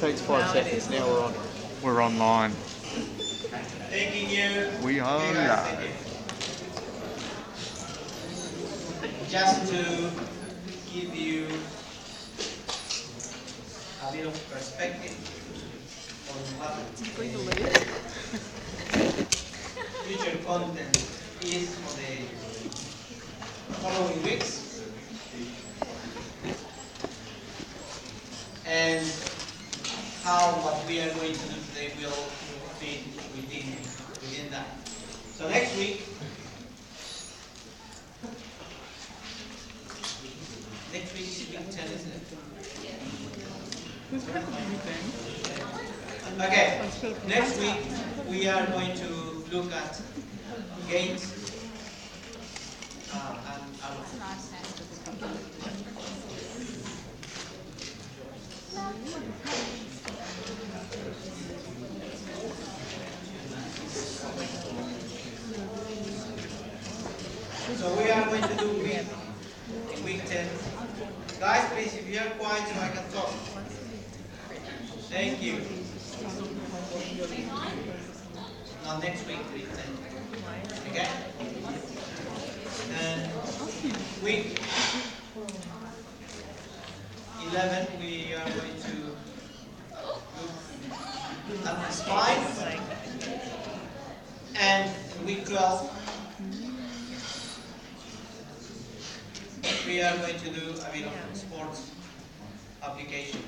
takes 5 seconds. Now we're on. We're online. Thanking you. We are live. Just to give you a bit of perspective on what the future content is for the following weeks, and how what we are going to do today will fit within that. So next week, is week 10, isn't it? Okay, next week we are going to look at gains and so we are going to do week 10. Guys, please, if you are quiet so I can talk. Thank you. Now next week, week 10. Okay? And week 11, we are going to look at the spine. And week 12, we are going to do a bit of sports application.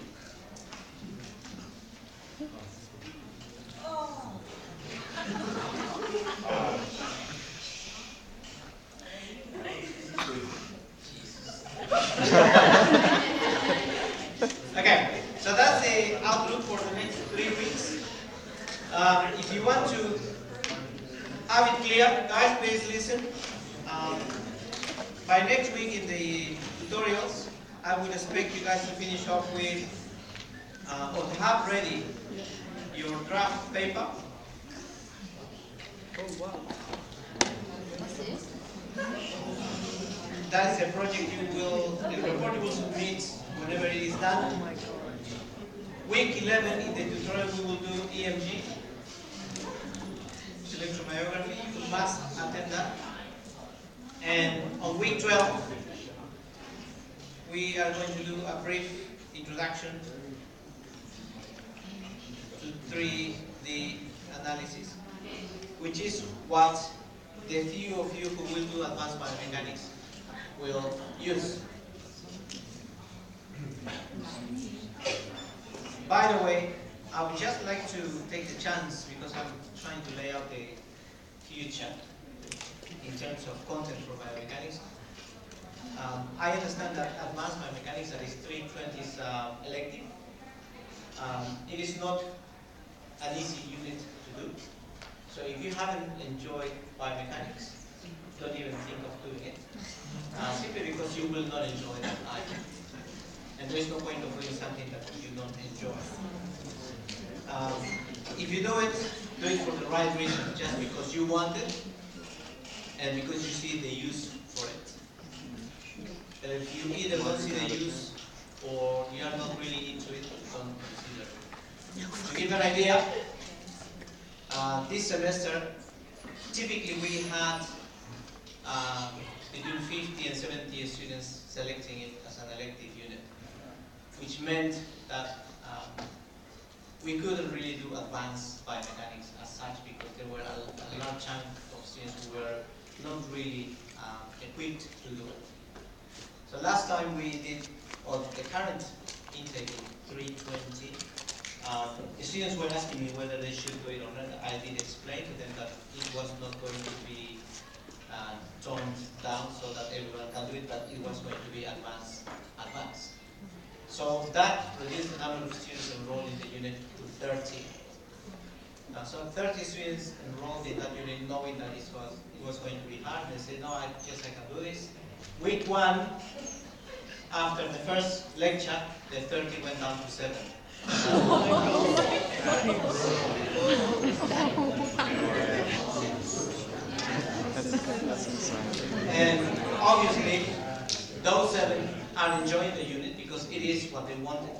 Okay, so that's the outlook for the next 3 weeks. If you want to have it clear, guys, please listen. By next week in the tutorials, I would expect you guys to finish off with or to have ready your draft paper. Oh wow! That is a project the report you will submit whenever it is done. Oh my God. Week 11 in the tutorial we will do EMG, electromyography. You must attend that. And on week 12, we are going to do a brief introduction to 3D analysis, which is what the few of you who will do advanced biomechanics will use. By the way, I would just like to take the chance, because I'm trying to lay out the future in terms of content for biomechanics. I understand that advanced biomechanics, that is 320, is elective. It is not an easy unit to do. So if you haven't enjoyed biomechanics, don't even think of doing it. Simply because you will not enjoy it either. And there is no point of doing something that you don't enjoy. If you do it for the right reason, just because you want it, and because you see the use for it. And if you either don't see the use or you are not really into it, don't consider it. To give an idea, this semester, typically we had between 50 and 70 students selecting it as an elective unit, which meant that we couldn't really do advanced biomechanics as such, because there were a large chunk of students who were not really equipped to do it. So last time we did, or the current intake in 320, the students were asking me whether they should do it or not. I did explain to them that it was not going to be toned down so that everyone can do it, but it was going to be advanced. So that reduced the number of students enrolled in the unit to 30. So 30 students enrolled in that unit knowing that it was going to be hard. They said, no, I guess I can do this. Week 1, after the first lecture, the 30 went down to 7. That's insane. And obviously, those 7 are enjoying the unit because it is what they wanted.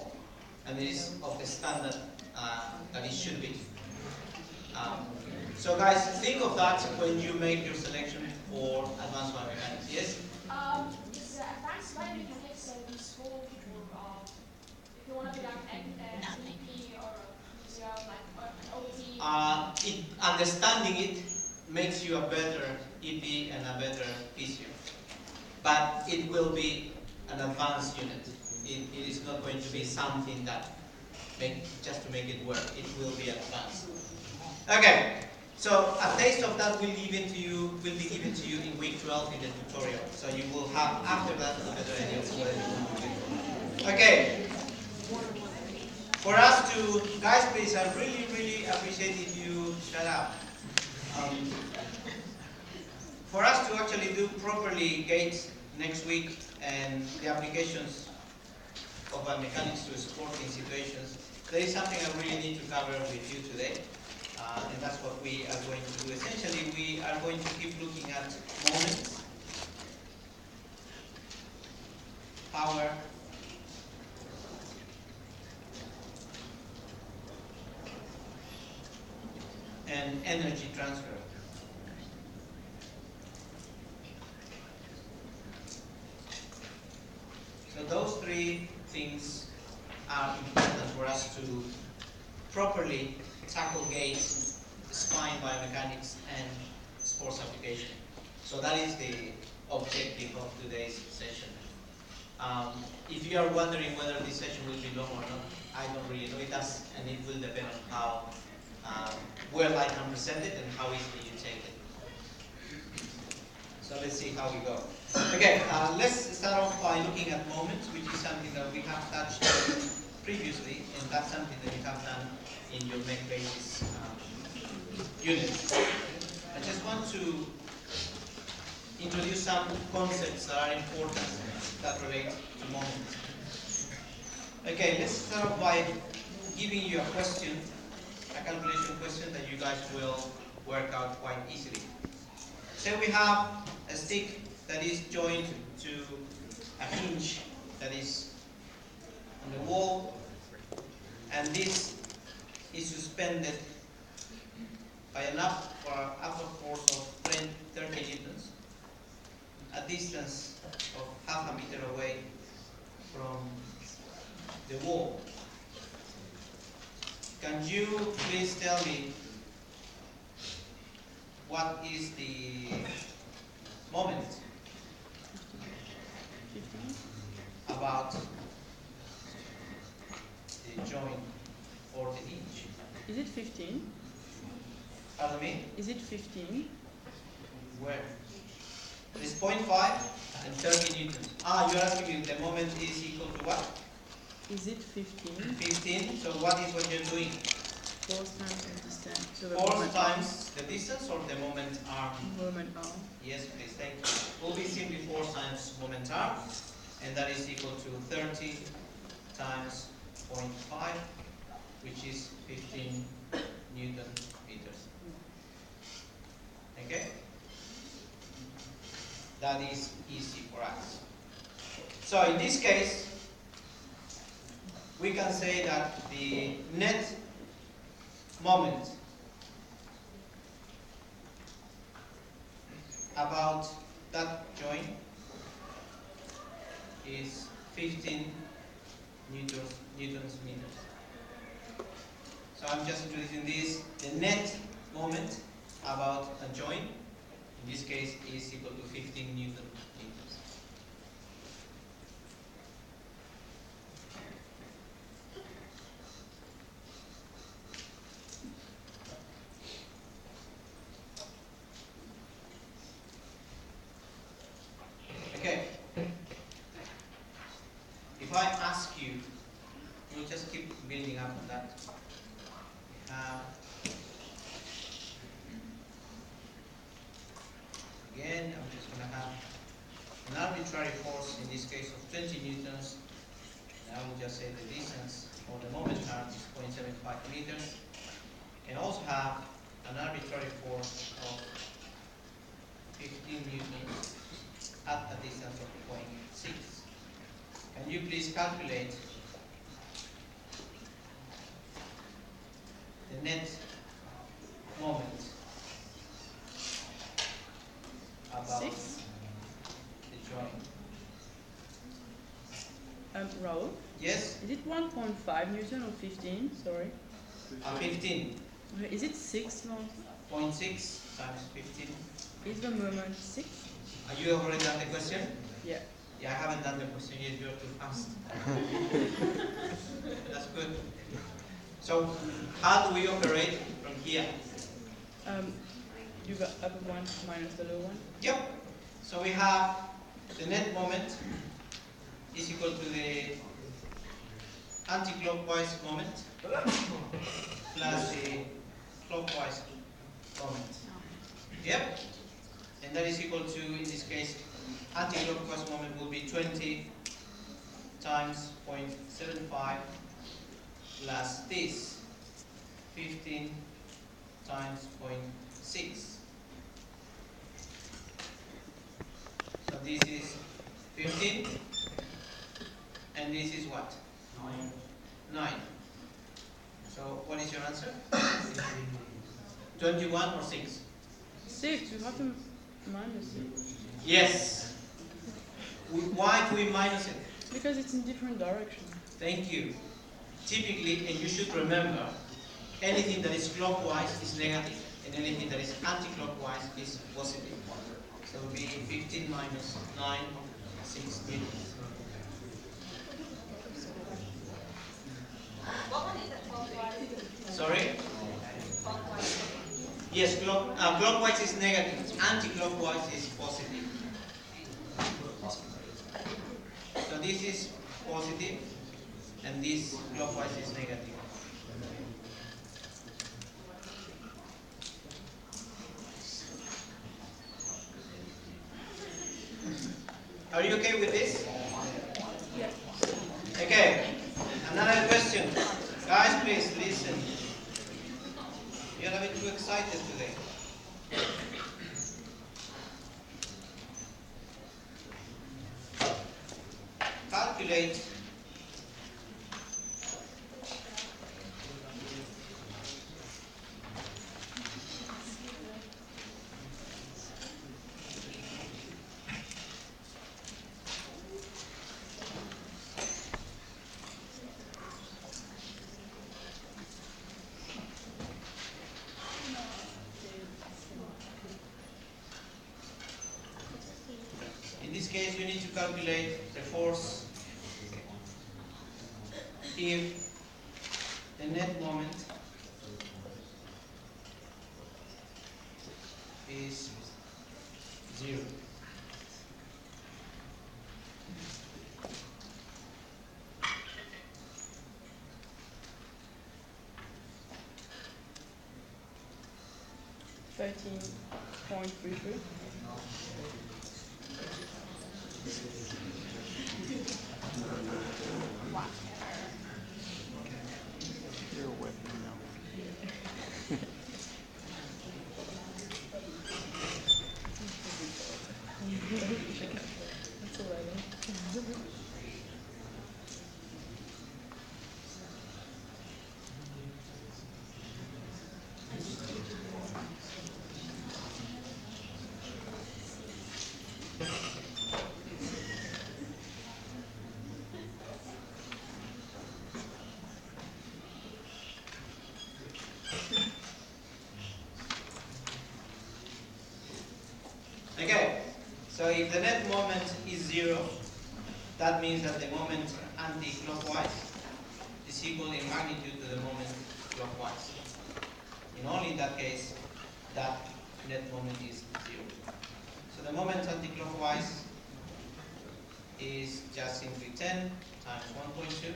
and it is of the standard that it should be. So guys, think of that when you make your selection for advanced biomechanics. Yes? Is advanced biomechanics useful for if you want to become an EP or a physio, like or an OT? Understanding it makes you a better EP and a better physio. But it will be an advanced unit. It is not going to be something that just to make it work. It will be advanced. Okay. So a taste of that will be given to you in week 12 in the tutorial. So you will have after that a better idea of what you want to do. Okay. For us to, guys, please, I really appreciate if you shut up. For us to actually do properly gates next week and the applications of biomechanics to sporting situations, there is something I really need to cover with you today. And that's what we are going to do. Essentially, we are going to keep looking at moments, power, and energy transfer. So those three things are important for us to properly tackle gates, spine biomechanics, and sports application. So that is the objective of today's session. If you are wondering whether this session will be long or not, I don't really know. It does, and it will depend on how well I can present it and how easily you take it. So let's see how we go. Okay, let's start off by looking at moments, which is something that we have touched on previously, and that's something that you have done in your mech basis unit. I just want to introduce some concepts that are important that relate to moments. Okay, let's start off by giving you a question, a calculation question that you guys will work out quite easily. Say we have a stick that is joined to a hinge that is on the wall, and this is suspended by an upward force of 30 newtons, a distance of half a meter away from the wall. Can you please tell me what is the moment about the joint or the hinge? Is it 15? Pardon me? Is it 15? Where? It's 0.5 and 30 newtons. You're asking me the moment is equal to what? Is it 15? 15. So what is what you're doing? Force times the distance. So the Force moment times the distance or the moment arm? Moment arm. Yes, please, thank you. It will be simply force times moment arm, and that is equal to 30 times 0.5, which is 15 Newton meters. Okay? That is easy for us. So in this case, we can say that the net moment about that joint is 15 newtons meters. So I'm just introducing this. The net moment about a joint, in this case, is equal to 15 Newton meters. Okay. If I ask you, we'll just keep building up on that. Again, I'm just going to have an arbitrary force, in this case of 20 newtons. And I will just say the distance or the moment arm is 0.75 meters. And also have an arbitrary force of 15 newtons at a distance of 0.6. Can you please calculate net moment about 6. the joint. Raoul, Yes? is it 1.5 Newton or 15? Sorry. 15. Okay, is it 6 long? 0.6 times 15. Is the moment 6? Are you already done the question? Yeah. Yeah, I haven't done the question yet. You're too fast. That's good. So, how do we operate from here? You got upper one minus the lower one? Yep. So we have the net moment is equal to the anti-clockwise moment plus the clockwise moment. Yep. And that is equal to, in this case, anti-clockwise moment will be 20 times 0.75 plus this 15 times 0.6. So this is 15 and this is what? 9. So what is your answer? 21 or 6? 6. You have to minus it. Yes. Why do we minus it? Because it's in different direction. Thank you. Typically, and you should remember, anything that is clockwise is negative, and anything that is anti-clockwise is positive. So it will be 15 minus 9, 6 newtons. Sorry? Yes, clockwise is negative, anti-clockwise is positive. So this is positive, and this clockwise is negative. Are you okay with this? Okay, another question. Guys, please listen. You're a bit too excited today. Calculate in this case you need to calculate the force if the net moment is 0. .33. You're with me now. That's 11. Okay, so if the net moment is 0, that means that the moment anti-clockwise is equal in magnitude to the moment clockwise. And only in that case, that net moment is 0. So the moment anti-clockwise is just simply 10 times 1.2,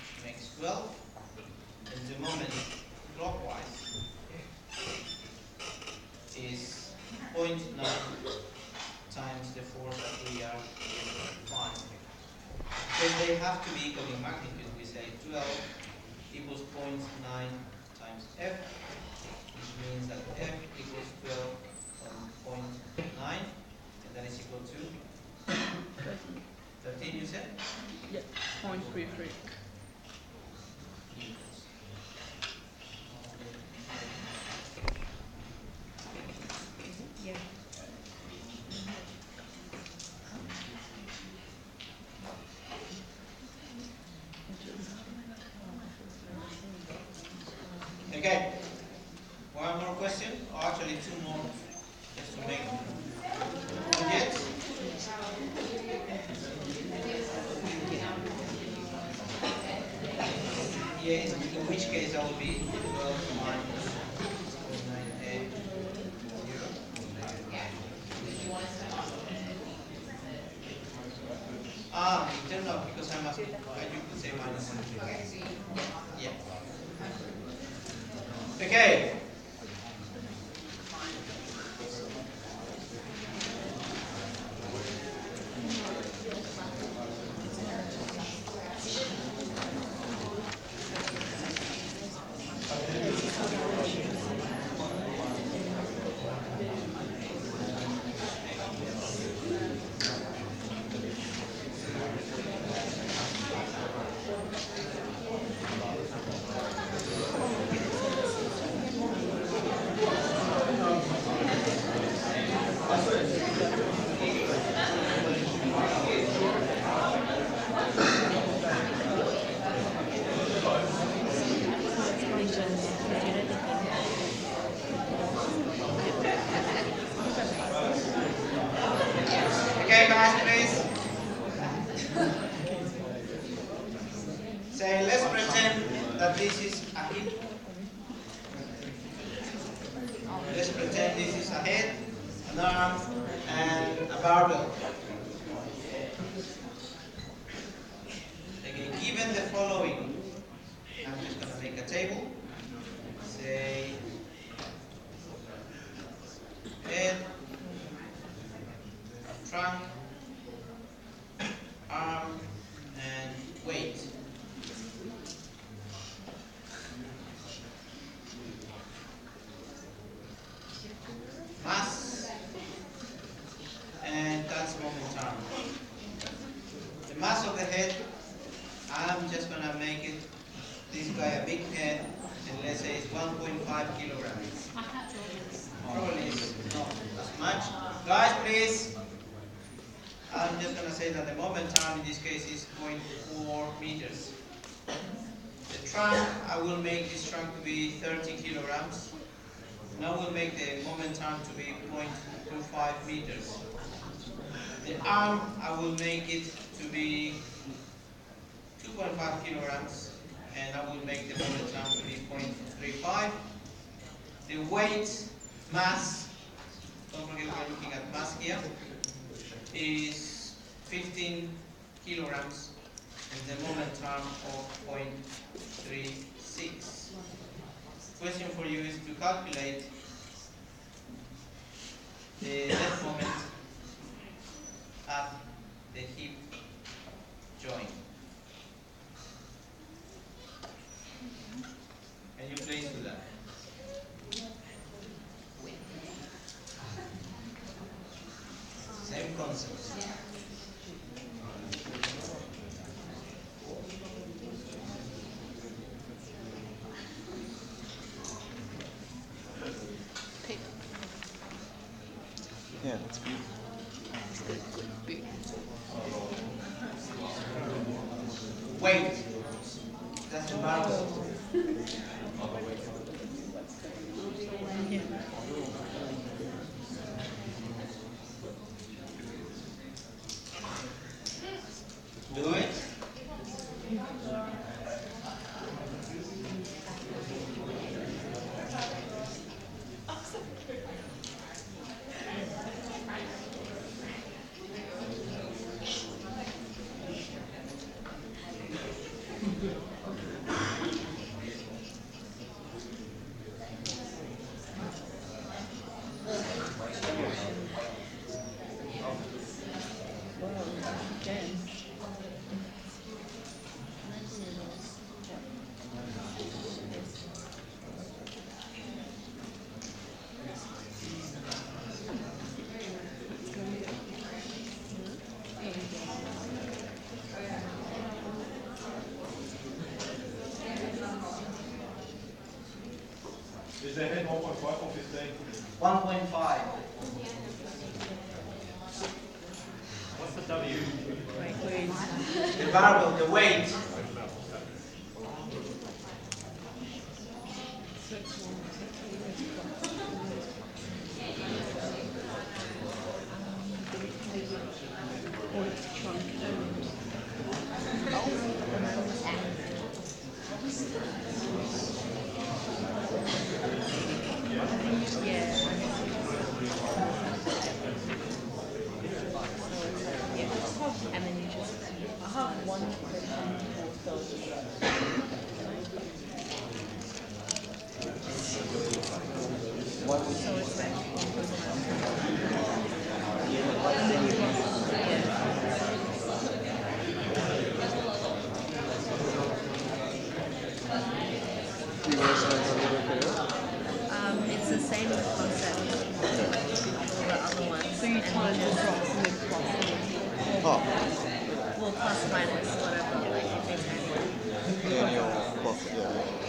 which makes 12. And the moment clockwise is 0.9 times the force that we are finding. Because they have to be equal in magnitude, we say 12 equals 0.9 times F, which means that F equals 12 on 0.9, and that is equal to 13, you said? Yeah, .33. Newtons. in which case that will be 12 minus 0.98 internal, because I'm asking, you could say minus 1. Yeah. Okay. Okay, guys, please. Say, let's pretend that this is a hip. Let's pretend this is a head, an arm, and a barbell. Again, given the following, I'm just going to make a table. Say, head, trunk, arm, and weight. Mass, and that's momentum. The mass of the head, I'm just going to make it, this guy a big head, and let's say it's 1.5 kilograms. Probably is not as much. Guys, please. I'm just going to say that the momentum in this case is 0.4 meters. The trunk, I will make this trunk to be 30 kilograms. Now we'll make the momentum to be 0.25 meters. The arm, I will make it to be 2.5 kilograms, and I will make the momentum to be 0.35. The weight, mass, don't forget we're looking at mass here, is 15 kilograms, and the momentum of 0.36. Question for you is to calculate the net moment at the hip joint. Can you please do that? Same concept. Yeah, that's beautiful. Weight. That's the marble. Do it. Is the head 1.5 or 15? 1.5. What's the W? The barbell, the weight. Do you want to say how to work it out? It's the same concept for the other ones. So you times across and then cross. Oh, Well, plus minus whatever, like if it's annual. annual profit, yeah.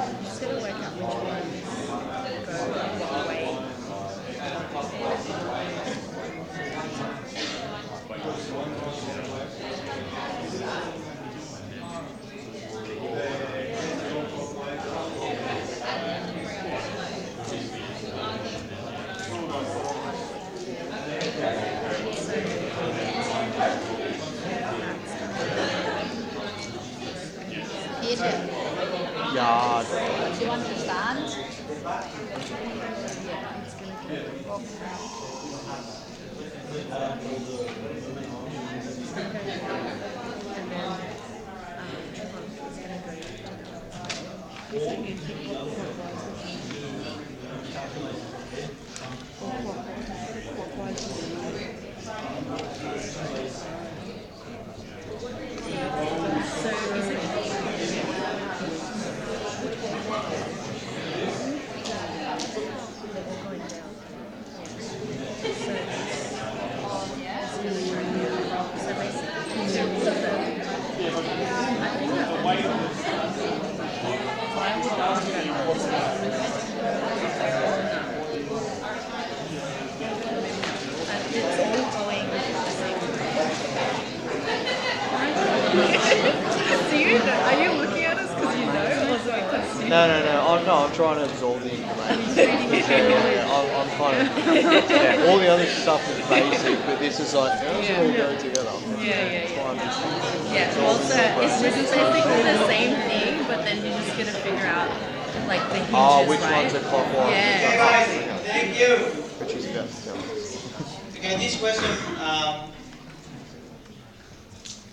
I'm just gonna work out which ones go what way. Peter, Yard. do you understand? So is it Are you looking at us because you know, or is it because you No, I'm trying to absorb the information. I'm kind of, yeah, all the other stuff is basic, but this is like, how does it all go together? Yeah, also it's just basically the same thing, but then you're just gonna figure out like the hinges, Oh, which right? ones are clockwise? Yeah. Okay, guys, thank you. Which is about to tell us. Okay, this question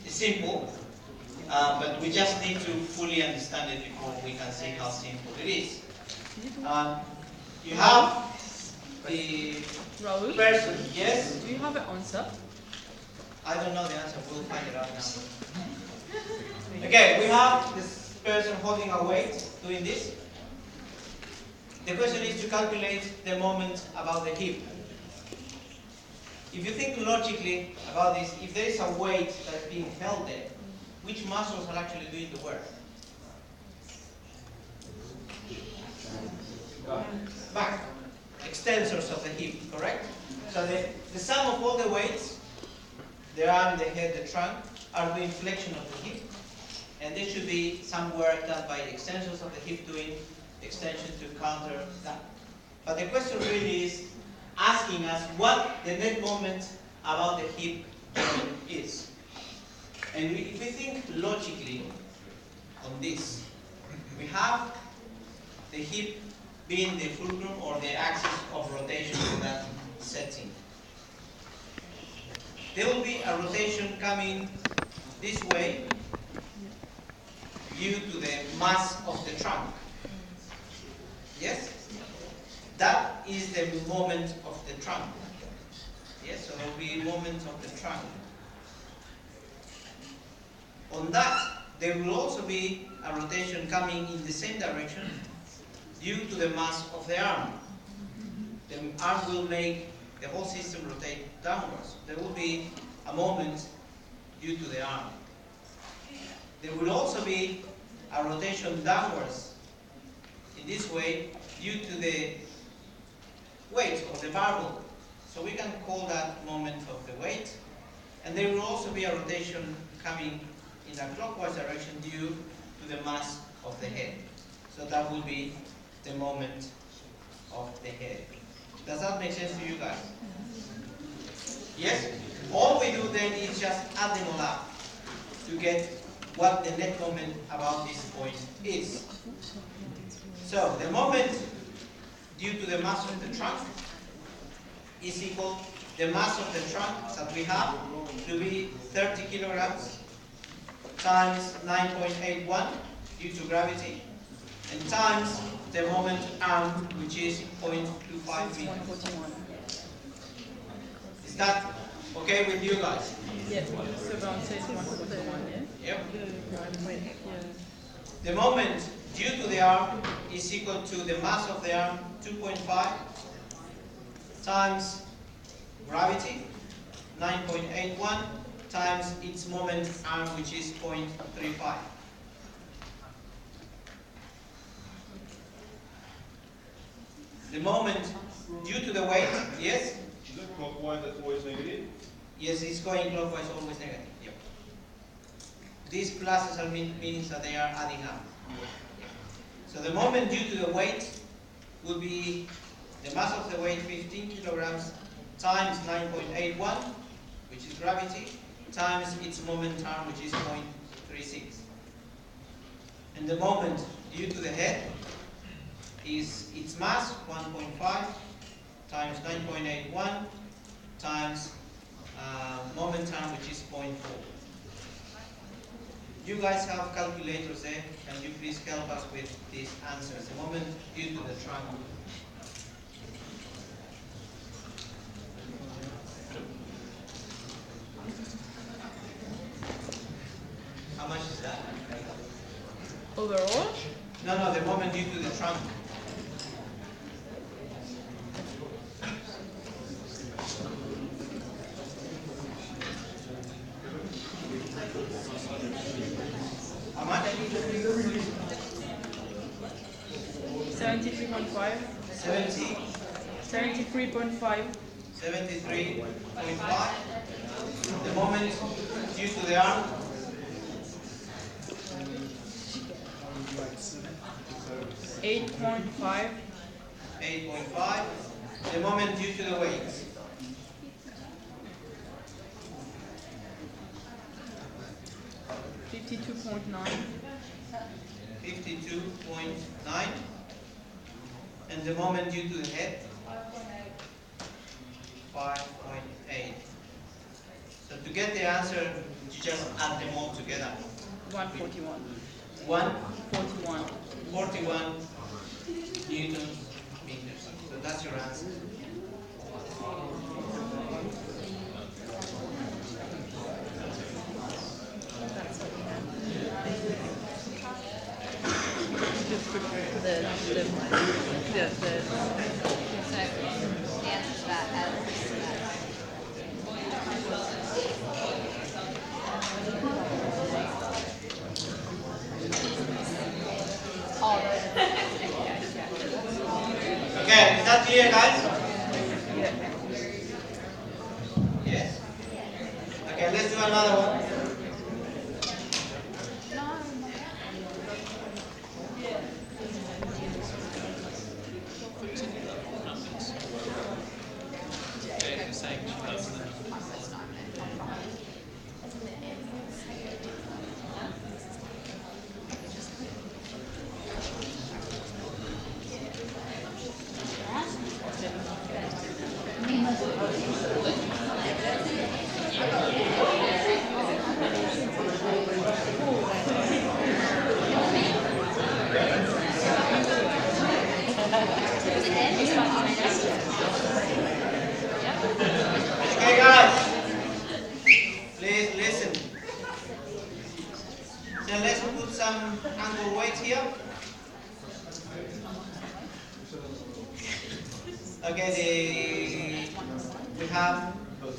is simple, but we just need to fully understand it before we can see how simple it is. You have the Raul, person, yes? do you have an answer? I don't know the answer, we'll find it out now. Okay, we have this person holding a weight, doing this. The question is to calculate the moment about the hip. If you think logically about this, if there is a weight that's being held there, which muscles are actually doing the work? Back, extensors of the hip, correct? So the sum of all the weights, the arm, the head, the trunk, are doing flexion of the hip. And there should be some work done by the extensors of the hip doing extension to counter that. But the question really is asking us what the net moment about the hip joint is. And if we think logically on this, we have the hip being the fulcrum or the axis of rotation in that setting. There will be a rotation coming this way due to the mass of the trunk. Yes? That is the moment of the trunk. Yes, so there will be a moment of the trunk. On that, there will also be a rotation coming in the same direction due to the mass of the arm. The arm will make the whole system rotate downwards. There will be a moment due to the arm. There will also be a rotation downwards in this way due to the weight of the barbell. So we can call that moment of the weight. And there will also be a rotation coming in a clockwise direction due to the mass of the head. So that will be the moment of the head. Does that make sense to you guys? Yes? All we do then is just add them all up to get what the net moment about this point is. So the moment due to the mass of the trunk is equal the mass of the trunk that we have to be 30 kilograms times 9.81 due to gravity, and times the moment arm, which is 0.25 meters. Is that okay with you guys? Yeah, so around say 141, yeah? Yep. The moment due to the arm is equal to the mass of the arm, 2.5, times gravity, 9.81, times its moment arm, which is 0.35. The moment due to the weight, yes? Is it clockwise that's always negative? Yes, it's going clockwise, always negative. Yep. These pluses are means that they are adding up. So the moment due to the weight will be the mass of the weight, 15 kilograms, times 9.81, which is gravity, times its moment arm, which is 0.36. And the moment due to the head is its mass, 1.5, times 9.81, times moment arm, which is 0.4. You guys have calculators there. Can you please help us with these answers? The moment due to the trunk. How much is that? Overall? No, the moment due to the trunk. How much? 73.5. 70, 73.5. 73.5. The moment due to the arm. 8.5. 8.5. The moment due to the weight. 52.9. 52.9. And the moment due to the head. 5.8. So to get the answer, you just add them all together. 141. 141 41. newtons meters. So that's your answer. Just put the So the answer to that as all those. Okay, is that clear, guys? Yes? Okay, let's do another one. Okay, guys, please listen. So let's put some angle weight here. Okay, we have the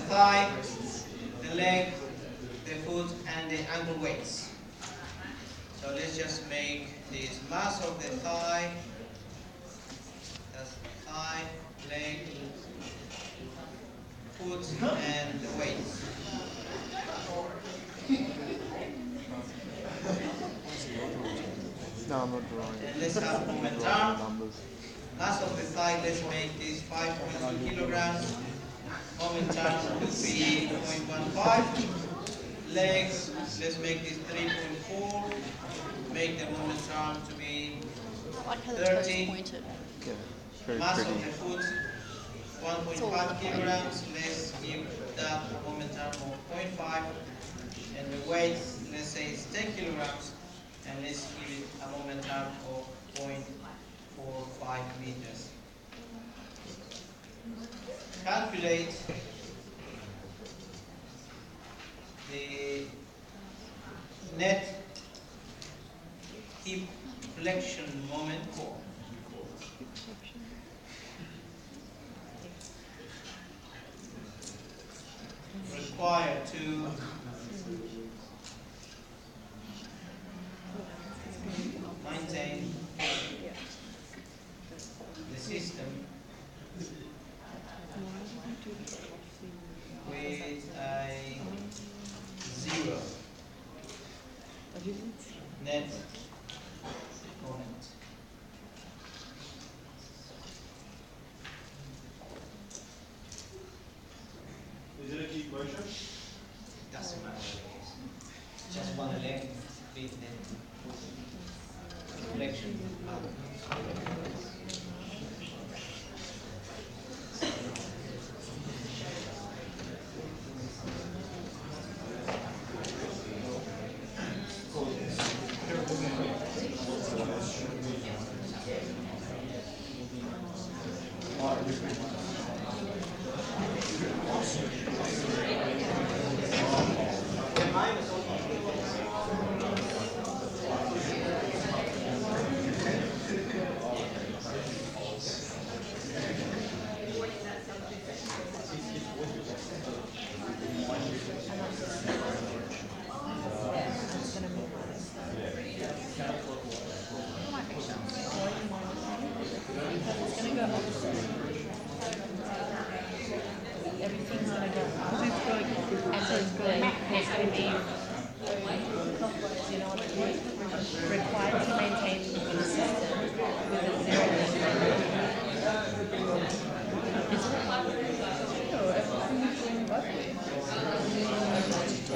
thigh, the leg, the foot, and the ankle weights. So let's just make this mass of the thigh. That's thigh, leg, foot, and the weights. No, I'm not drawing. And let's have moment arm. Mass of the thigh, let's make this 5.2 kilograms. Moment arm would be 0.15. Legs, let's make this 3.4. Make the movement arm to be I like how the toes 30. pointed. Yeah, very Mass pretty. of the foot, 1.5 kilograms. Let's give that a moment arm of 0.5. And the weight, let's say it's 10 kilograms. And let's give it a moment arm of 0.45 meters. Calculate the net hip flexion moment required to maintain the system with a 0 net moment. Is it a keep motion? Doesn't matter what it is. Just one leg, big net flexion. Everything's gonna go up. And then there's gonna be, you know what I mean? Required to maintain the system with a 0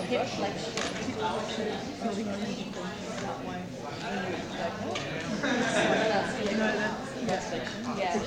hip flexion. Yeah.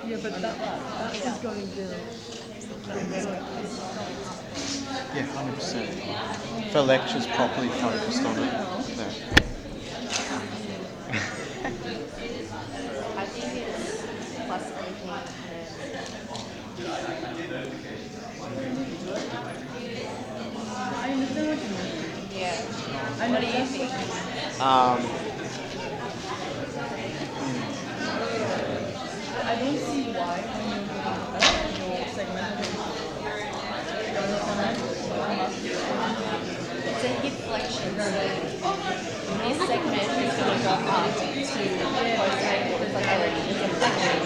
Yeah, but that is going down. Yeah, 100%. If our lecture's properly focused on it, there. I think it's plus 18 I understand what you mean. yeah. I What do you think? I don't see why when you're doing your segmented It's a hip flexion, so this segment is going to go up to post ankle. It's like it's a flexion.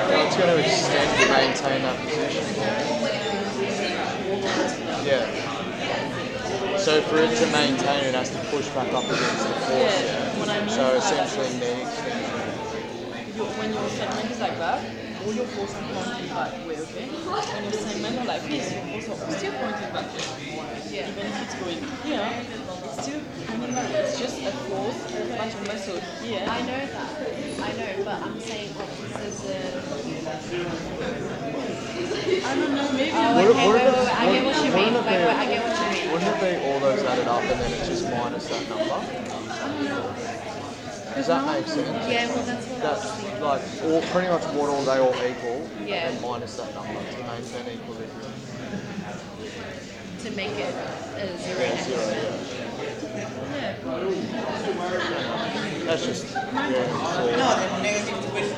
Well, it's going to extend to maintain that position. Yeah. So for it to maintain, it has to push back up against the force. Yeah, what I mean So by that essentially is knee extension. when your segment is like that, all your force is pointing that way, okay? When your segment is like this, your force is still pointing back way. Yeah. Even if it's going here, it's still pointing back. It's just a force, but your muscle here. I know that. I know, but I'm saying like this is a. I don't know, maybe Oh, What- okay, what wait, if wait, wait. I get what you mean. wouldn't it Wait, be- wait, I get what you mean. Wouldn't it be all those added up and then it's just minus that number? Does that make sense? Yeah, well, that's what I was That's thinking. like all pretty much what all they all equal, Yeah. and minus that number to maintain equilibrium. To make it a 0 Yeah, net. zero, yeah. That's just No, yeah, the negative twist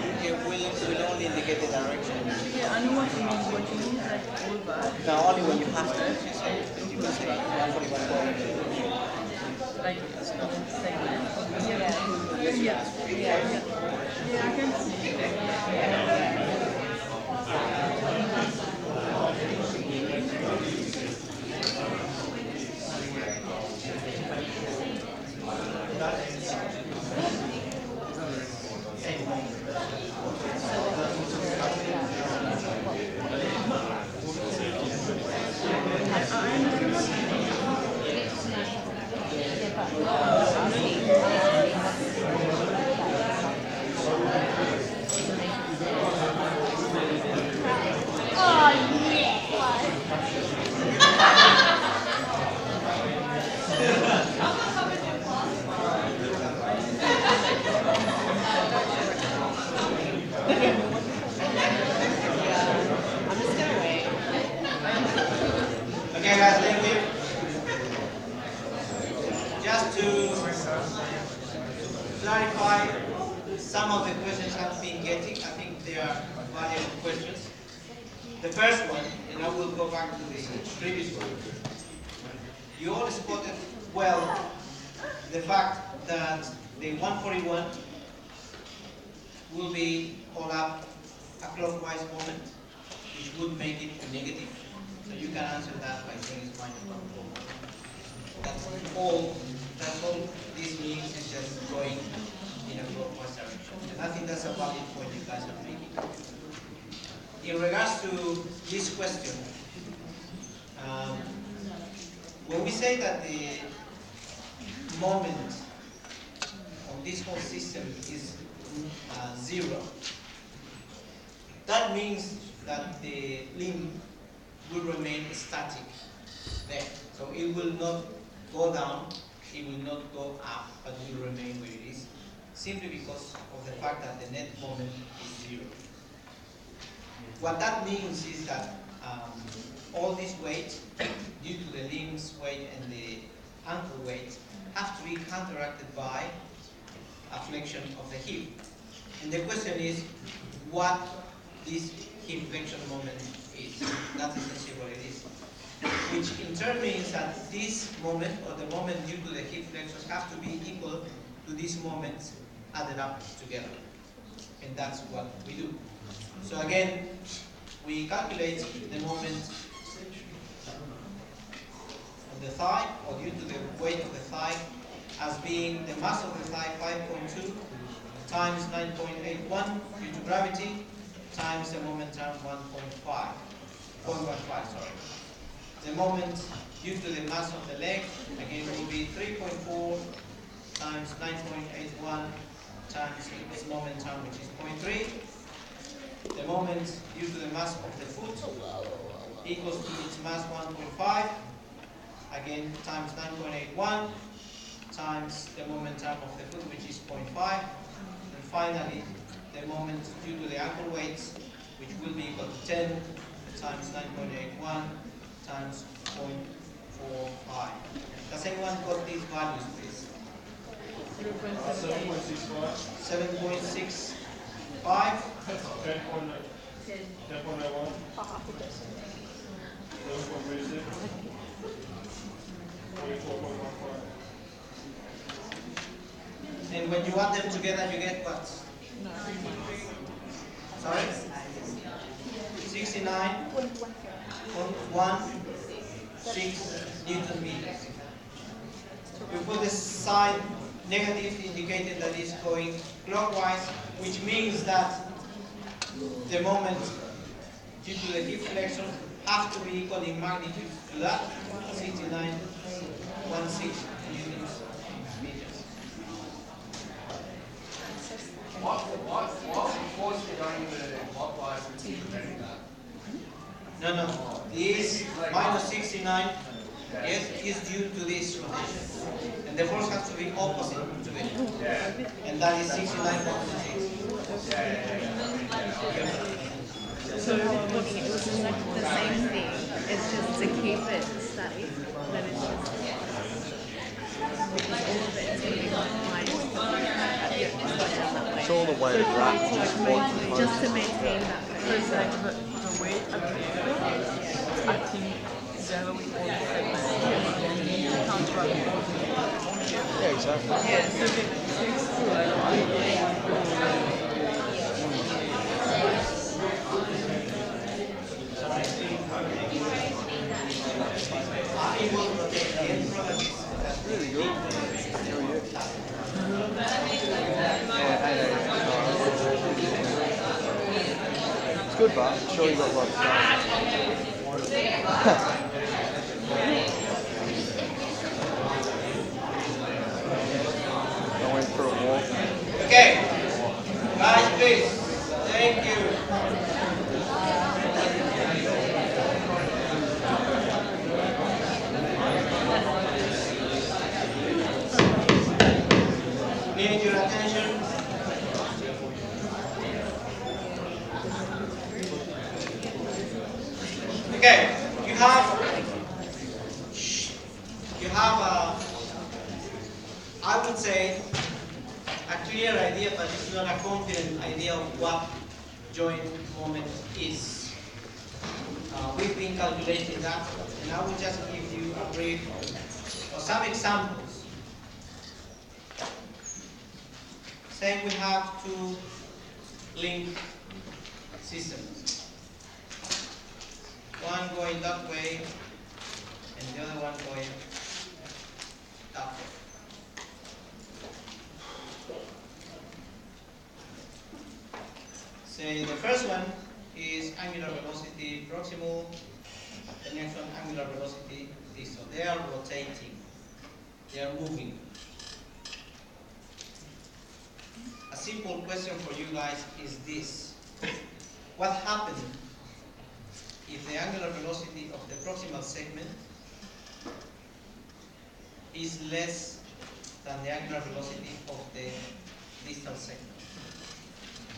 will only indicate the direction. Yeah, I know what you mean. What you mean is like like all that. No, only when you have to. You say 50%, 141. Like segment. Yeah. Yeah. Yeah, I can see. I'm just gonna wait. Okay, guys, thank you. Just to clarify some of the questions I've been getting, I think they are valid questions. The first one, and I will go back to the previous one. You all spotted well the fact that the 141 will be all up a clockwise moment, which would make it negative. So you can answer that by saying it's minus 141. That's all this means is just going in a clockwise direction. And I think that's a valid point you guys are making. In regards to this question, when we say that the moment of this whole system is 0, that means that the limb will remain static there. So it will not go down, it will not go up, but will remain where it is, simply because of the fact that the net moment is 0. What that means is that all this weight, due to the limb's weight and the ankle weight, have to be counteracted by a flexion of the hip. And the question is what this hip flexion moment is. That's essentially what it is. Which in turn means that this moment, or the moment due to the hip flexors, have to be equal to these moments added up together. And that's what we do. So again, we calculate the moment of the thigh, or due to the weight of the thigh, as being the mass of the thigh 5.2 times 9.81 due to gravity times the momentum 0.15, sorry. The moment due to the mass of the leg, again, will be 3.4 times 9.81 times its momentum, which is 0.3. The moment due to the mass of the foot equals to its mass 1.5, again times 9.81 times the momentum of the foot, which is 0.5. And finally, the moment due to the ankle weights, which will be equal to 10 times 9.81 times 0.45. Does anyone got these values, please? 7.65. 7.65. 10.01. 11.36. 44.15. And when you add them together, you get what? Sorry? 69.16 Newton meters. We put the sign negative indicating that it's going clockwise, which means that the moment due to the hip flexion have to be equal in magnitude to that, 69.16 Newton meters. What force are going into clockwise and preventing that? No. This minus 69, yes, is due to this rotation. And the force has to be opposite to it. And that is 69.6. So it was exactly the same thing. It's just to keep it static, then it's just because all of it is going to be minus the It's all the way around. just to maintain that. So it's like, but weight at the end, acting together with all the segments. You counteract all the Yeah, exactly. yeah, so it takes to like It will rotate. The end product is Really good. How are you? Yeah, 8 It's good, but I'm sure you got a lot of stuff. I went for a walk. okay. Guys, please. Thank you. Need your attention. Okay, you have I would say a clear idea, but it's not a confident idea of what joint moment is. We've been calculating that, and I will just give you a brief or some examples. Say we have two link systems. One going that way and the other one going that way. Say the first one is angular velocity proximal, the next one angular velocity distal. They are rotating, they are moving. A simple question for you guys is this. What happens if the angular velocity of the proximal segment is less than the angular velocity of the distal segment?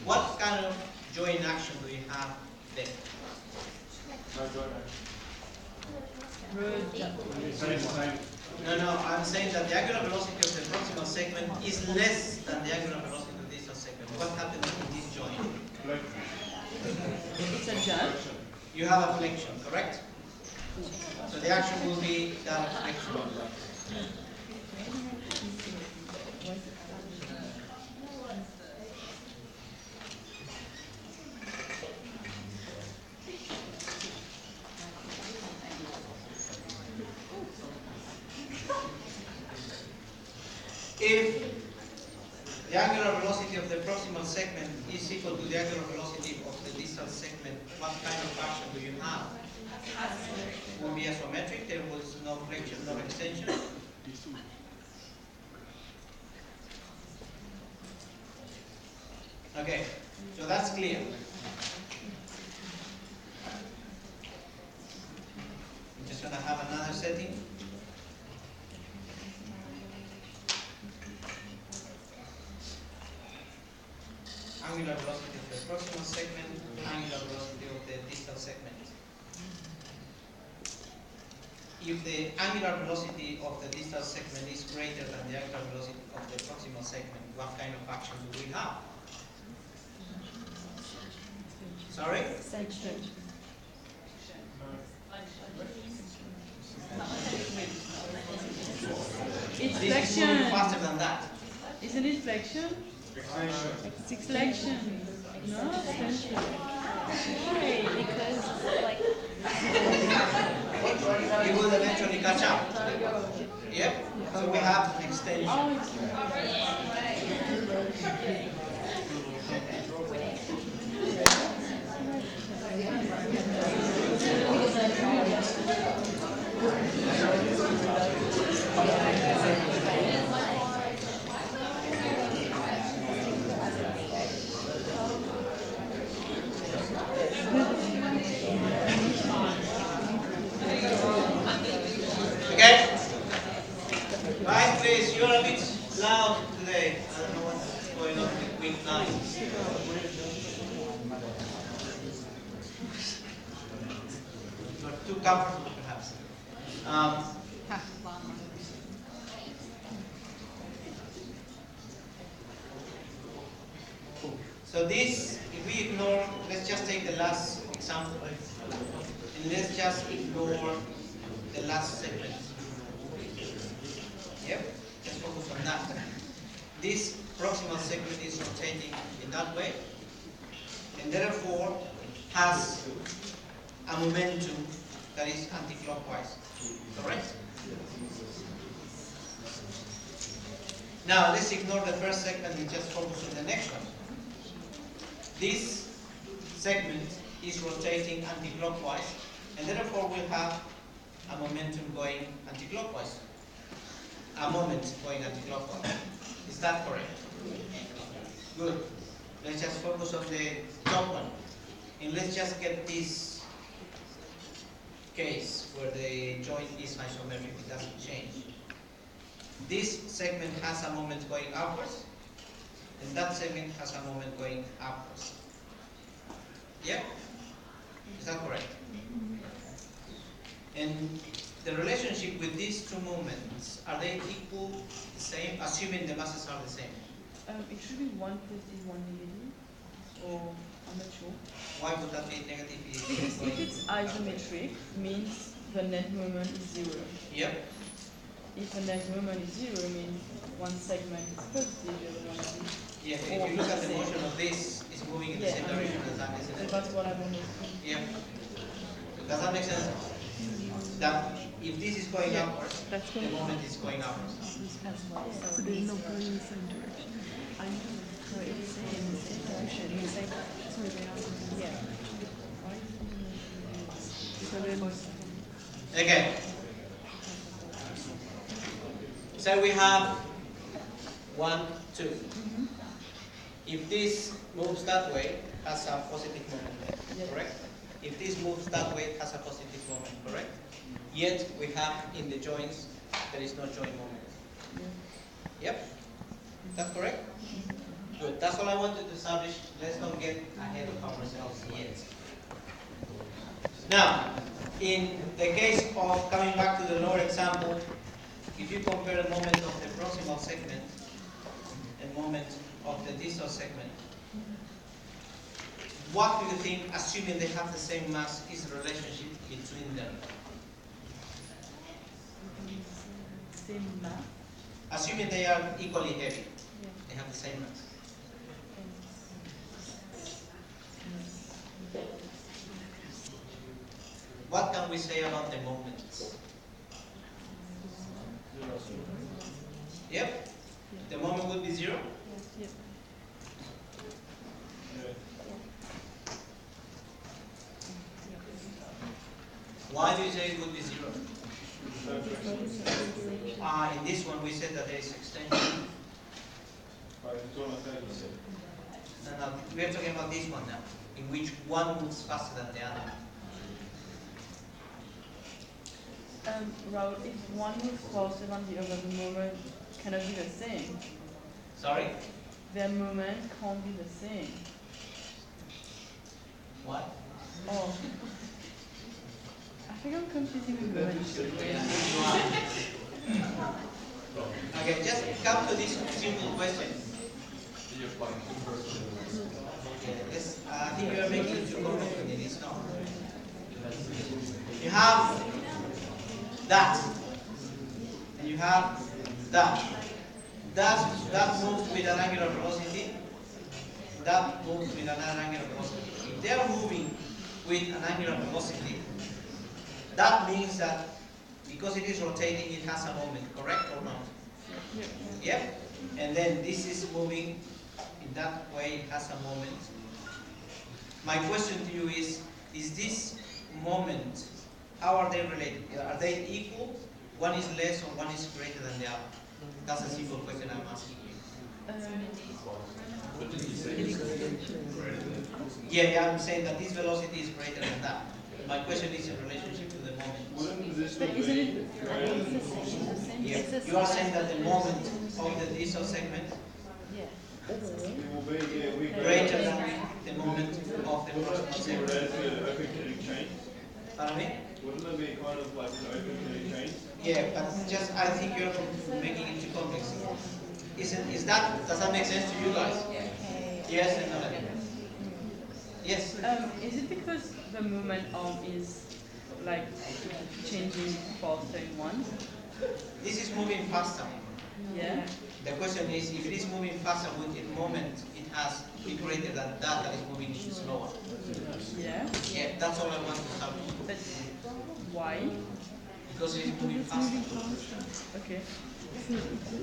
What kind of joint action do you have there? No joint action. No, I'm saying that the angular velocity of the proximal segment is less than the angular velocity of the distal segment. What happens in this joint? it's a jump. You have a flexion, correct? So the action will be that flexion. If the angular velocity of the proximal segment is equal to the angular velocity of the distal segment, what kind of action do you have? It will be isometric, there was no flexion, no extension. Okay, so that's clear. I'm just going to have another setting. Angular velocity of the proximal segment, angular velocity of the distal segment. If the angular velocity of the distal segment is greater than the angular velocity of the proximal segment, what kind of action do we have? Sorry? Extension. It's This is moving flexion. faster than that. Isn't it flexion? It's Flexion. No, extension. Why? Because like It will eventually catch up. Yep. So we have an extension. Oh, it's Okay? Right, please, you're a bit loud today. I don't know what's going on with week 9. You're too comfortable, perhaps. So this, if we ignore, let's just take the last example. And let's just ignore the last segment. Yep, let's focus on that. This proximal segment is rotating in that way, and therefore has a momentum that is anti-clockwise. Correct? Now let's ignore the first segment and just focus on the next one. This segment is rotating anti-clockwise, and therefore we'll have a momentum going anti-clockwise. A moment going anti-clockwise. Is that correct? Good. Let's just focus on the top one. And let's just get this case where the joint is isomorphic, it doesn't change. This segment has a moment going upwards, and that segment has a moment going upwards. Yeah? Is that correct? And the relationship with these two moments, are they equal, the same, assuming the masses are the same? It should be 1 positive, 1 negative, or I'm not sure. Why would that be negative? Because if it's isometric, means the net moment is 0. Yep. If the net moment is 0, means one segment is positive, the other one is negative. Yeah, if you look at the motion of this, it's moving in the same direction as that, isn't So it? that's what I want to see. Yeah. Does that make sense? That if this is going upwards, That's the moment is going upwards. So they're not going in the same direction. I know. So it's in the same direction. In the same. Sorry, they are. Yeah. So then. Okay. So we have 1, 2. If this moves that way, has a positive moment, correct? If this moves that way, has a positive moment, correct? Yet we have in the joints, there is no joint moment. Yep? Is that correct? Good. That's all I wanted to establish. Let's not get ahead of ourselves yet. Now, in the case of coming back to the lower example, if you compare the moment of the proximal segment and moment of the distal segment, what do you think, assuming they have the same mass, is the relationship between them? Same mass. Assuming they are equally heavy, they have the same mass. What can we say about the moments? Yep. The moment would be 0. Yep. Why do you say it would be 0? In this one we said that there is extension. No, we are talking about this one now, in which one moves faster than the other. Raul, if one moves faster than the other, the moment cannot be the same. Sorry? Their moment can't be the same. What? Oh. I think I'm confusing the moments. Okay, just come to this simple question. Yes, I think you are making it too complicated. It is not. You have that, and you have that. That moves with an angular velocity. That moves with another angular velocity. If they are moving with an angular velocity, that means that because it is rotating, it has a moment, correct or not? Yep. And then this is moving in that way, it has a moment. My question to you is this moment, how are they related? Are they equal? One is less or one is greater than the other? That's a simple question I'm asking you. Yeah, I'm saying that this velocity is greater than that. My question is in relationship to the moment. But isn't it? It's the same. Yeah. It's the You are same. saying that the moment of the distal segment Yeah. greater than the moment of the proximal segment. Pardon me? Wouldn't it be kind of like an open curly chain? Yeah, but just I think you're making it too complex. Does that make sense to you guys? Yes and no? Yes. Is it because the movement arm is like changing faster in one? This is moving faster. Yeah. The question is, if it is moving faster, would the moment it has be greater than that is moving slower? Yeah. Yeah, that's all I want to tell you. But why? Because it is moving faster. Okay.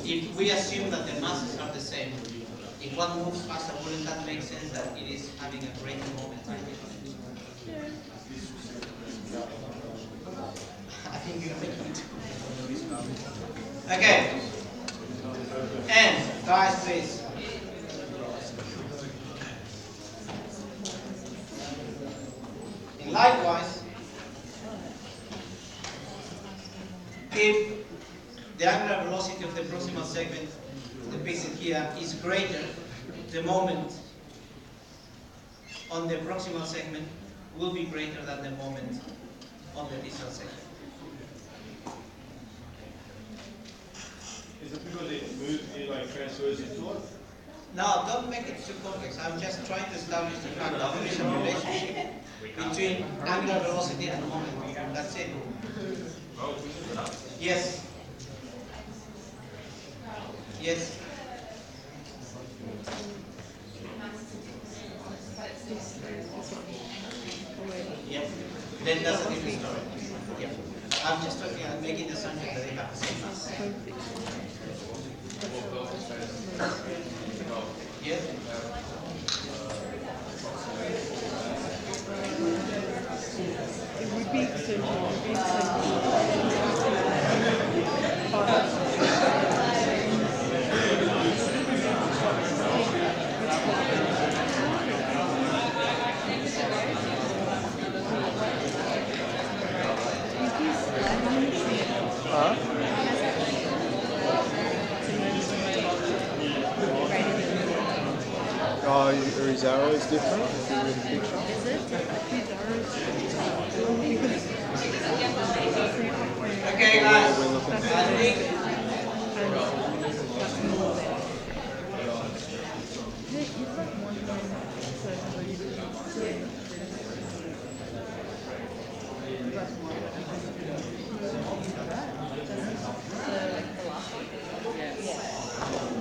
If we assume that the masses are the same, if one moves faster, wouldn't that make sense that it is having a greater moment? I think you're making it. Okay. And guys, please. And likewise, if the angular velocity of the proximal segment depicted here is greater, the moment on the proximal segment will be greater than the moment on the distal segment. Is it because it moves, it like transfers its torque? Now, don't make it too complex. I'm just trying to establish the fact that there is a relationship between angular velocity and moment. That's it. Yes. Yes. Yeah. Then that's a different story. Yeah. I'm just talking, I'm making the assumption that they have the same mass. Yes. It would be Oh, his arrow is different if you read the picture. Okay, guys. We're looking I think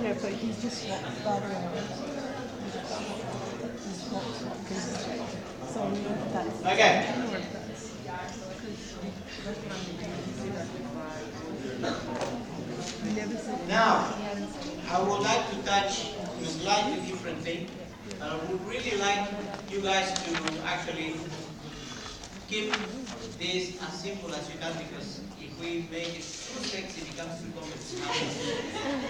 yeah, but he's just swapped battery on it. He's swapped pieces. So that's okay. Now, I would like to touch on a slightly different thing, and I would really like you guys to actually keep this as simple as you can, because if we make it too sexy, it becomes too complex.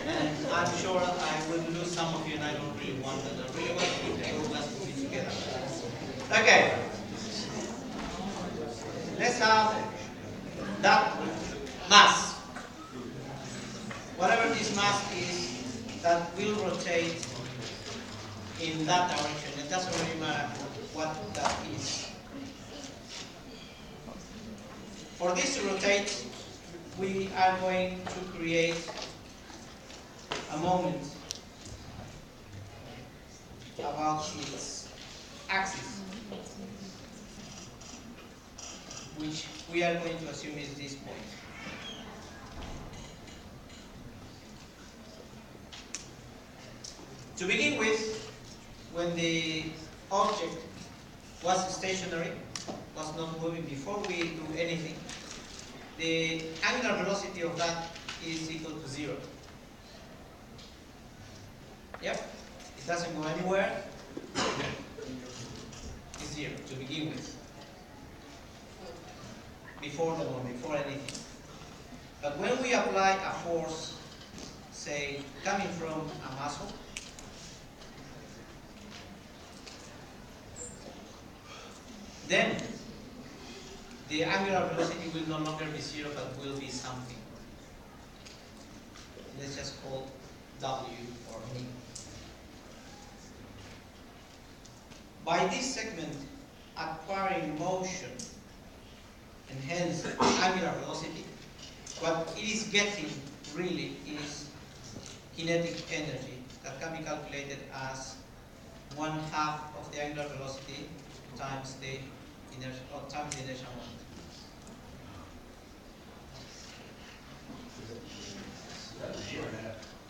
And I'm sure I will lose some of you, and I don't really want that. I really want to keep the whole class moving together. Okay. Let's have that mass. Whatever this mass is, that will rotate in that direction. It doesn't really matter what that is. For this to rotate, we are going to create a moment about its axis, which we are going to assume is this point. To begin with, when the object was stationary, was not moving before we do anything, the angular velocity of that is equal to 0. Yep, it doesn't go anywhere. It's 0 to begin with. Before the moment, before anything. But when we apply a force, say, coming from a muscle, then the angular velocity will no longer be 0, but will be something. Let's just call W or E. By this segment acquiring motion and hence angular velocity, what it is getting really is kinetic energy that can be calculated as 1/2 of the angular velocity times the inertia, times the inertial moment.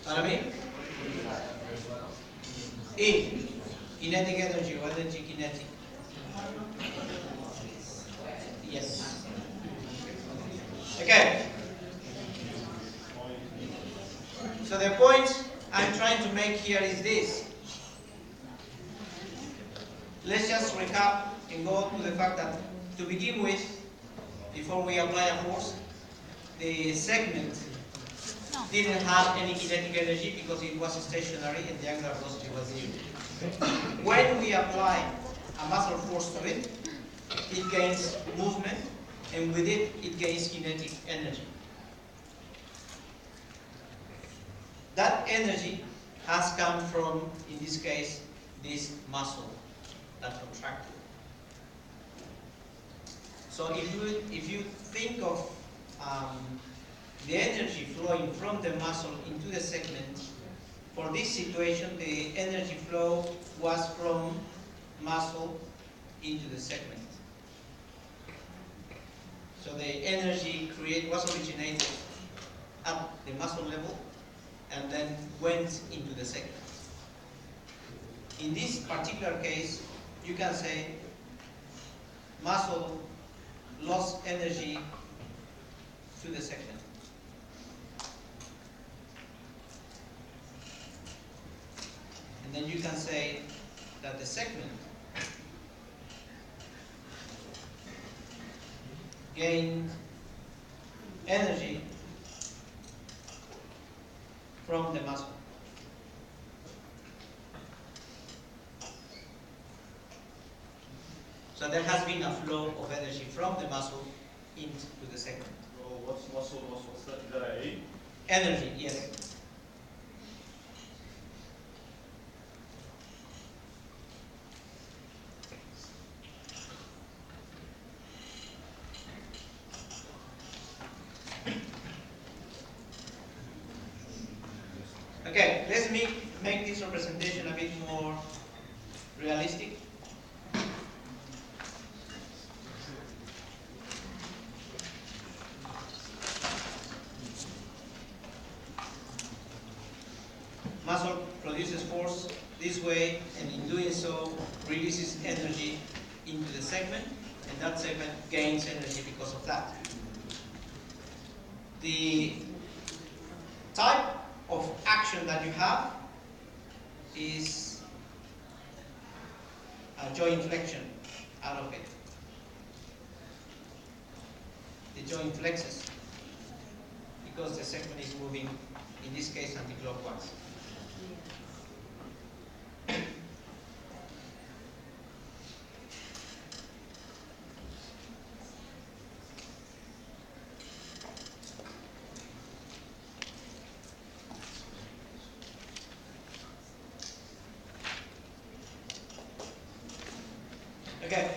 What I mean? In kinetic energy or energy kinetic. Yes. Okay. So the point I'm trying to make here is this. Let's just recap and go to the fact that to begin with, before we apply a force, the segment didn't have any kinetic energy because it was stationary and the angular velocity was 0. When we apply a muscle force to it, it gains movement, and with it, it gains kinetic energy. That energy has come from, in this case, this muscle that contracted. So if you think of the energy flowing from the muscle into the segment, for this situation, the energy flow was from muscle into the segment. So the energy was originated at the muscle level and then went into the segment. In this particular case, you can say muscle lost energy to the segment. And then you can say that the segment gained energy from the muscle. So there has been a flow of energy from the muscle into the segment. So what's muscle loss? What's that? Is that an A? Energy, yes. Okay, let's make this representation a bit more realistic. Muscle produces force this way, and in doing so, releases energy into the segment, and that segment gains energy because of that. The type of action that you have is a joint flexion out of it. The joint flexes because the segment is moving, in this case, anti-clockwise. Okay,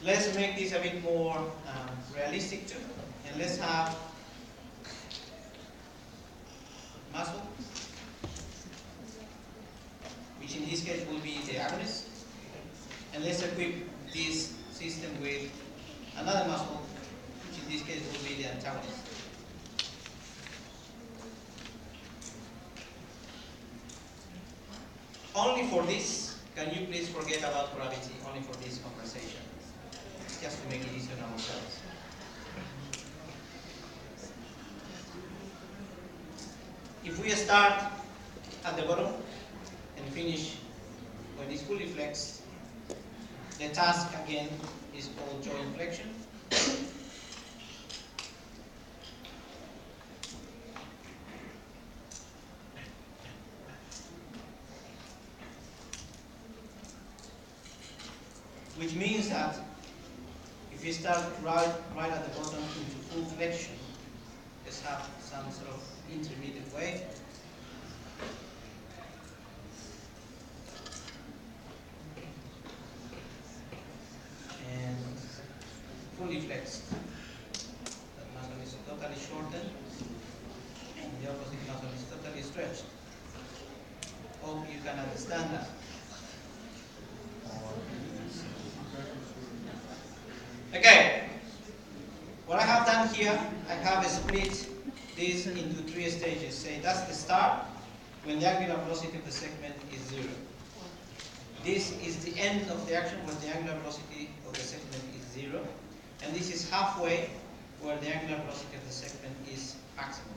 let's make this a bit more realistic too, and let's have muscle, which in this case will be the agonist, and let's equip this system with another muscle, which in this case will be the antagonist. Only for this, can you please forget about gravity, only for this conversation, just to make it easier on ourselves. If we start at the bottom and finish when it's fully flexed, the task again is called joint flexion. Which means that if you start right at the bottom into full flexion, let's have some sort of intermediate way. And fully flexed. That muscle is totally shortened, and the opposite muscle is totally stretched. hope you can understand that. Okay, what I have done here, I have split this into 3 stages. Say that's the start, when the angular velocity of the segment is 0. This is the end of the action when the angular velocity of the segment is 0. And this is halfway where the angular velocity of the segment is maximum.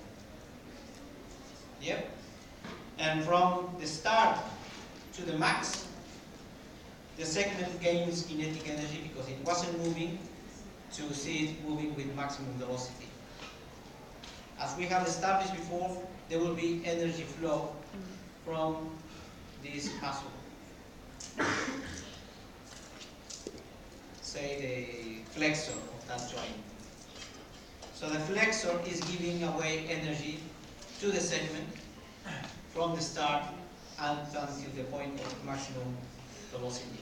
Yep. And from the start to the max, the segment gains kinetic energy because it wasn't moving to see it moving with maximum velocity. As we have established before, there will be energy flow from this muscle. Say the flexor of that joint. So the flexor is giving away energy to the segment from the start until the point of maximum velocity.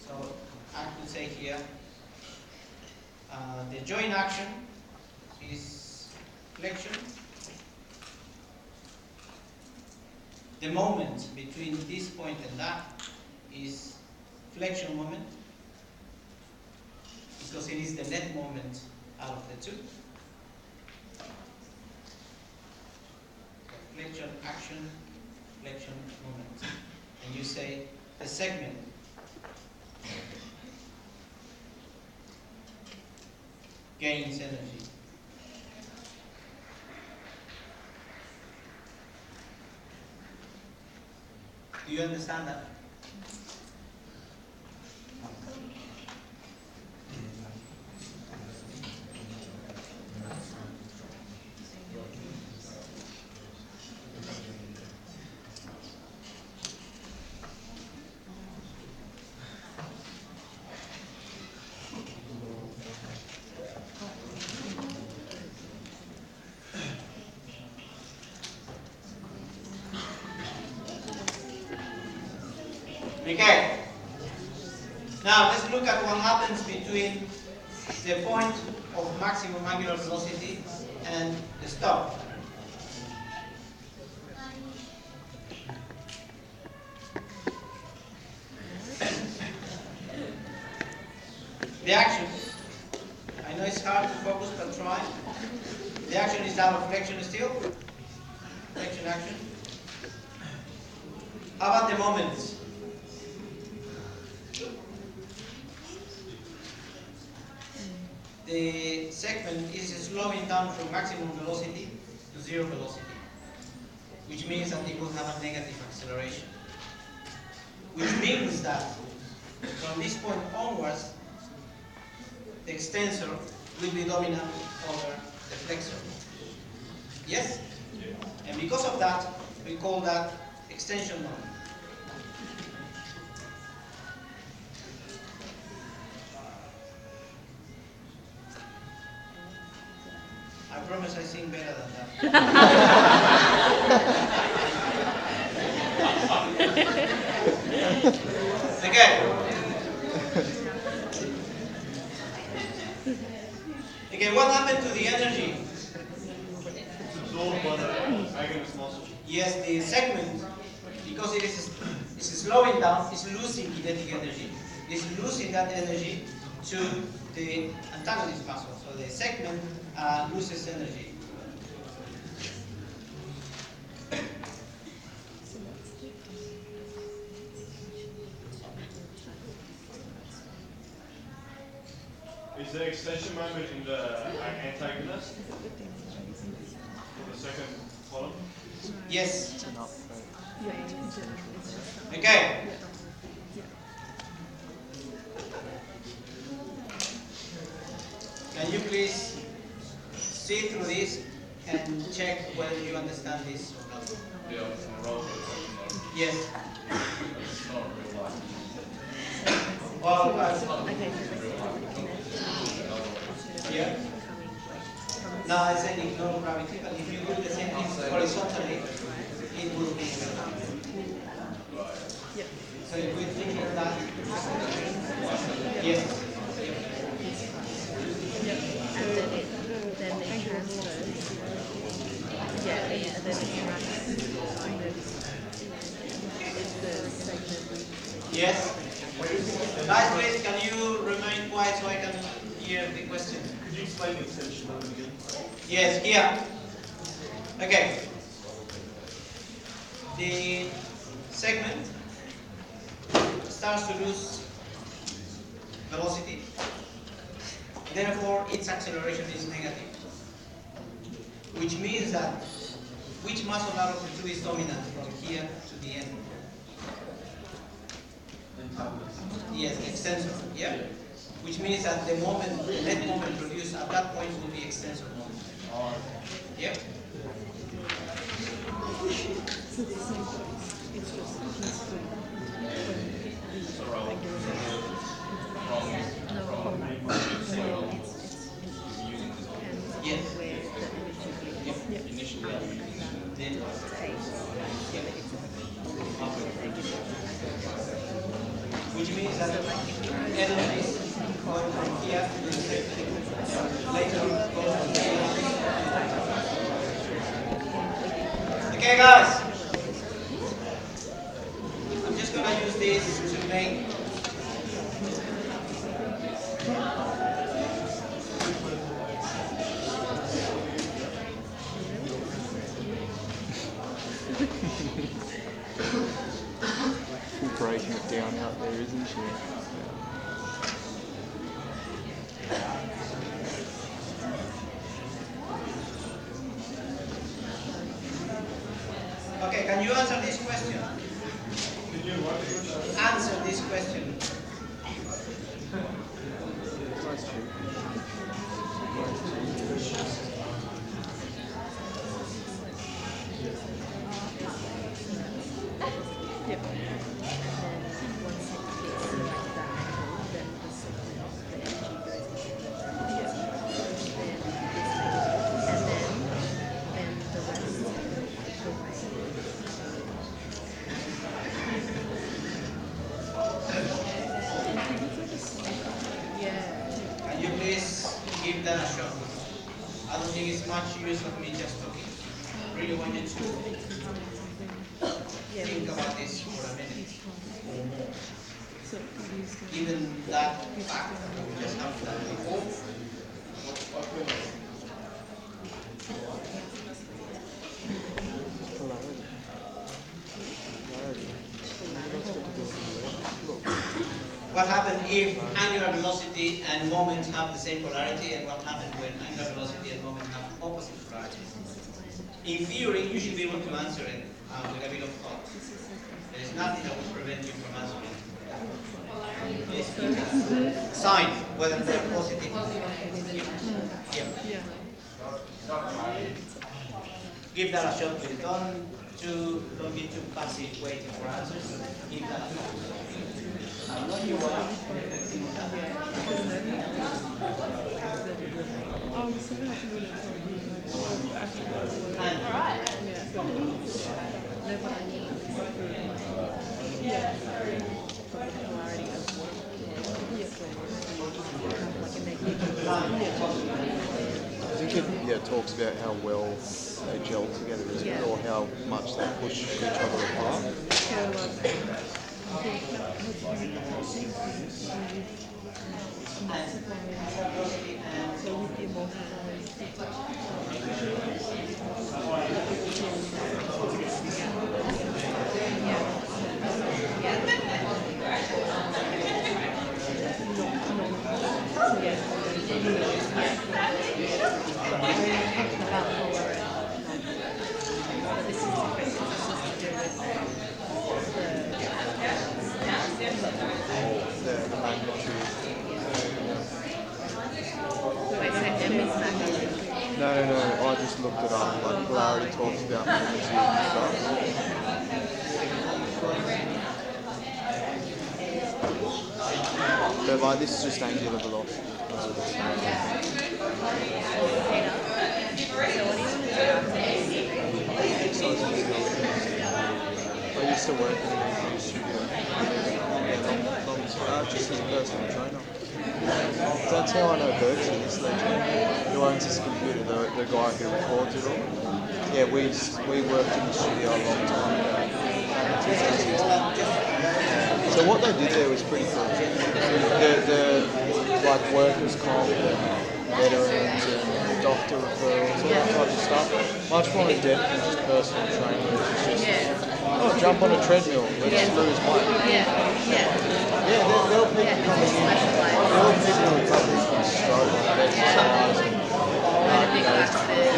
So I could say here, the joint action is flexion. The moment between this point and that is flexion moment, because it is the net moment out of the two. Flexion action, flexion moment. And you say the segment gains energy. Do you understand that? Okay. Now let's look at what happens between the point of maximum angular velocity and the stop. The action, I know it's hard to focus, but try. The action is that of flexion still. Flexion action. How about the moment? The segment is slowing down from maximum velocity to 0 velocity, which means that it will have a negative acceleration. Which means that from this point onwards, the extensor will be dominant over the flexor. Yes? And because of that, we call that extension moment. I promise I sing better than that. Okay. Okay, what happened to the energy? It's absorbed by the agonist muscle. Yes, the segment, because it is slowing down, is losing kinetic energy. It's losing that energy to the antagonist muscle. So the segment loses energy. Is there extension moment in the antagonist? For the second column? Yes. Okay. Can you please see through this and check whether you understand this or not? Yes. Well, yeah. No, I said ignore gravity, but if you do the same thing horizontally, it will be. So if we think of that, yes. And then it transfers. Yeah, Yes? Guys, please, can you remain quiet so I can hear the question? Could you explain the extension mode again? Yes, here. Okay. The segment starts to lose velocity. Therefore, its acceleration is negative. Which means that which muscle out of the two is dominant from here to the end? Yes, extensor. Yeah. Which means that the moment, the net moment produced at that point will be extensor moment. Yeah. Yes. Which means that energy is going from here to the later goes to here. Okay, guys. I'm just going to use this to make Breaking it down out there, isn't she? Okay, can you answer this question? Can you what? Answer this question. Nice trick. Can you please give that a shot? I don't think it's much use of me just talking. I really want you to think about this for a minute or more. Given that fact that we just have done before. What happens if angular velocity and moment have the same polarity, and what happens when angular velocity and moment have opposite polarity? In theory, you should be able to answer it with a bit of thought. There is nothing that will prevent you from answering it. Sign, whether they're positive. Yeah. Give that a shot, please. Don't be too passive waiting for answers. Give that a shot. I think it talks about how well they gel together, isn't it? Or how much they push each other apart. The magnitude. No, I just looked it up. Like polarity talks about magnitude and stuff. But like this is just angular velocity. That's what it's saying. I used to work in an ACU studio. Just as a personal trainer. That's how I know Bertie is who owns this computer, the guy who records it all. Yeah, we worked in the studio a long time ago. So what they did there was pretty cool. The like workers' comp, veterans, and doctor referrals, all that type of stuff. Much more in depth than just personal training, which is just jump on a treadmill, let's lose weight. Yeah, there'll people coming in. There'll people who are coming from stroke and exercise and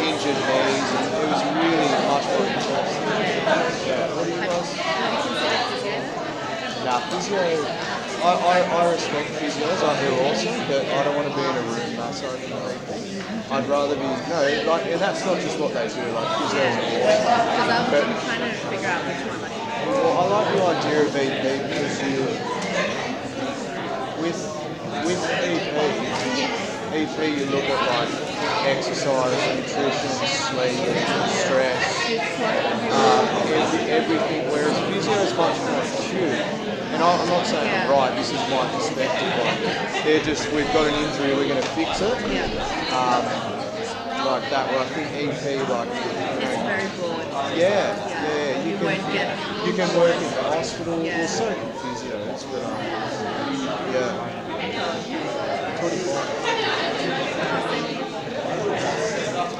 injured knees, and it was really much more interesting. Yeah. What do you guys? Nah, physio. I respect physios, I do also, but I don't want to be in a room massaging people. I'd rather be, and that's not just what they do, like physios are awesome. Because I'm trying to figure out which one Well, I like the idea of EP because with EP you look at like exercise, nutrition, sleep, stress, everything, whereas physio is much more acute. And I'm not saying I'm right, this is my perspective. Like, they're just, we've got an injury, we're going to fix it. Like that, where I think EP, like, it's very broad. Yeah, you can work in the hospital, Yeah. so can physios, but yeah. 24.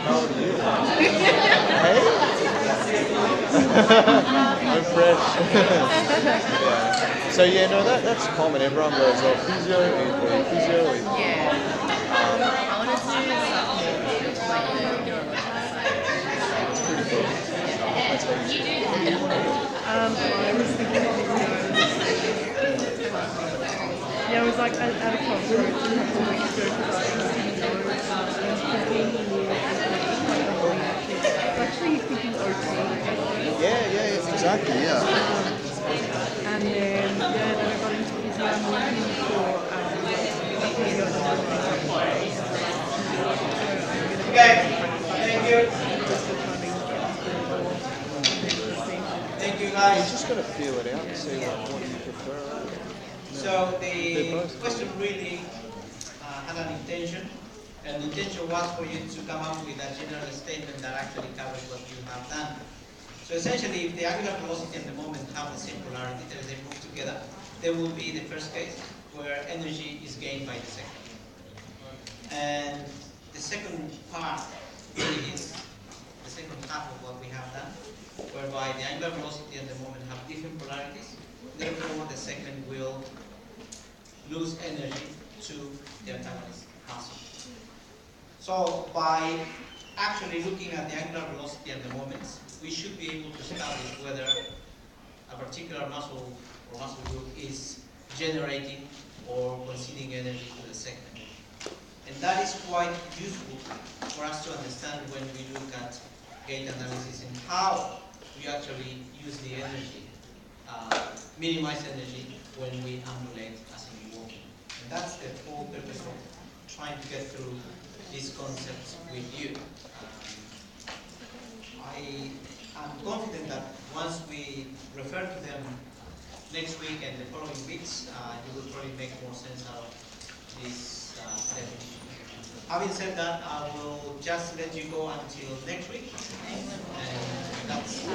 How old are you? Hey? I'm fresh. Yeah. So yeah, no, that's common. Everyone goes, oh, physio, physio. Yeah. I want to do It's pretty cool. That's what you do. I was thinking I was like at a crossroads a couple of weeks ago because I was actually thinking OT. Yeah, exactly, yeah. And then I got into physio. I'm looking for a physio Thank you. Thank you, You're guys. just going to feel it out and see what you prefer. So the question really had an intention, and the intention was for you to come up with a general statement that actually covers what you have done. So essentially, if the angular velocity and the moment have the same polarity, that they move together, there will be the first case where energy is gained by the second. And the second part really is the second half of what we have done, whereby the angular velocity and the moment have different polarities. Therefore, the second will lose energy to the antagonist muscle. So by actually looking at the angular velocity and the moments, we should be able to establish whether a particular muscle or muscle group is generating or conceding energy to the second. And that is quite useful for us to understand when we look at gait analysis and how we actually use the energy, minimize energy when we ambulate as in walking. And that's the whole purpose of trying to get through these concepts with you. I am confident that once we refer to them next week and the following weeks, you will probably make more sense out of this definition. Having said that, I will just let you go until next week. And that's